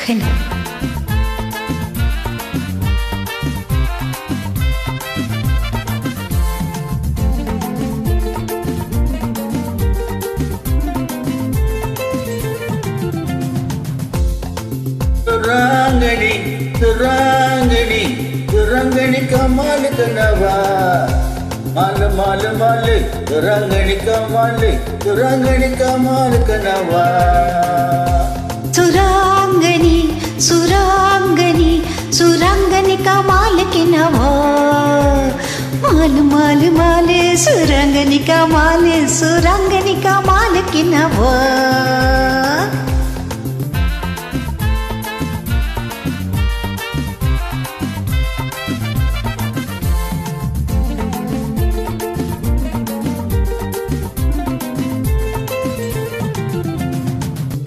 सुहागन सुरांगनी सुरांगनी सुरंगनी कमाल कनवा माल माल माल सुरंगनी कमाल कनवा सुरांगनी सुरांगनी सुरांगनी कमाल किनवा माल माल माल सुरंगनी कमाल किनवा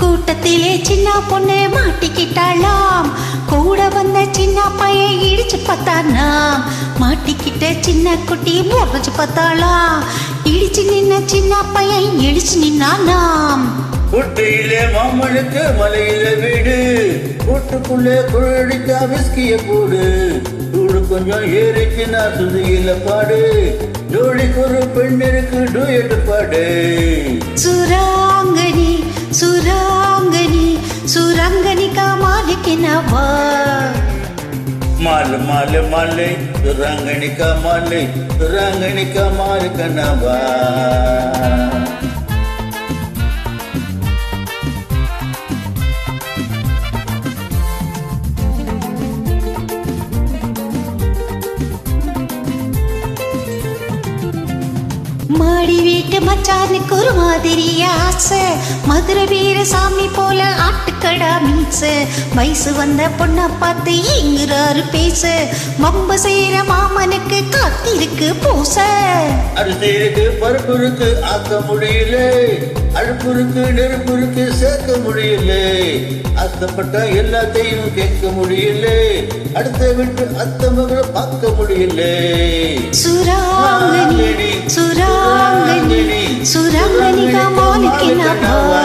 கூட்டத்திலே சின்ன பொண்ணு மாட்டிக்கிட்டாளாம் கூட வந்த சின்ன பையன் இடிச்சு பார்த்தானாம் மாட்டிக்கிட்ட சின்ன குட்டி முறைச்சு பார்த்தாளாம் இடிச்சு நின்ன சின்ன பையன் இடிச்சு நின்னானாம் குட்டையிலே மாமனுக்கு மலையில வீடு கூட்டுக்குள்ளே குழடிக்கா விஸ்கிய கூடு சூடு கொஞ்சம் ஏறிச்சுன்னா சுதியில பாடு ஜோடிக்கு ஒரு பெண்ணிற்கு டூயட் பாடு சுராங்கனி சுராங்கனி சுரங்கனி கமால் கினவா माल माल माले सुरंगनी कमाल कनवा மாடி வீட்டு மச்சானுக்கு ஒரு மாதிரி ஆசை மதுரை வீரசாமி போல ஆட்டுக்கடா மீச வயசு வந்த பொண்ண பார்த்து எங்கிறாரு பேச மம்ப செய்யற மாமனுக்கு காத்திருக்கு பூச அரிசிக்கு பருப்பு இருக்கு ஆக்க முடியல அடுப்பு இருக்கு நெருப்பு இருக்கு சேர்க்க முடியல ஆசைப்பட்ட எல்லாத்தையும் கேட்க முடியல அடுத்த விட்டு அத்த மகளை பார்க்க முடியல சுராங்கனி சுராங்கனி சுரங்கனி கமால் கினவா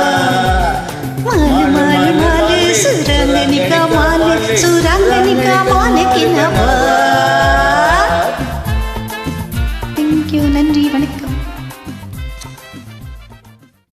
மாலு மாலு மாலு சுரங்கனி கமால்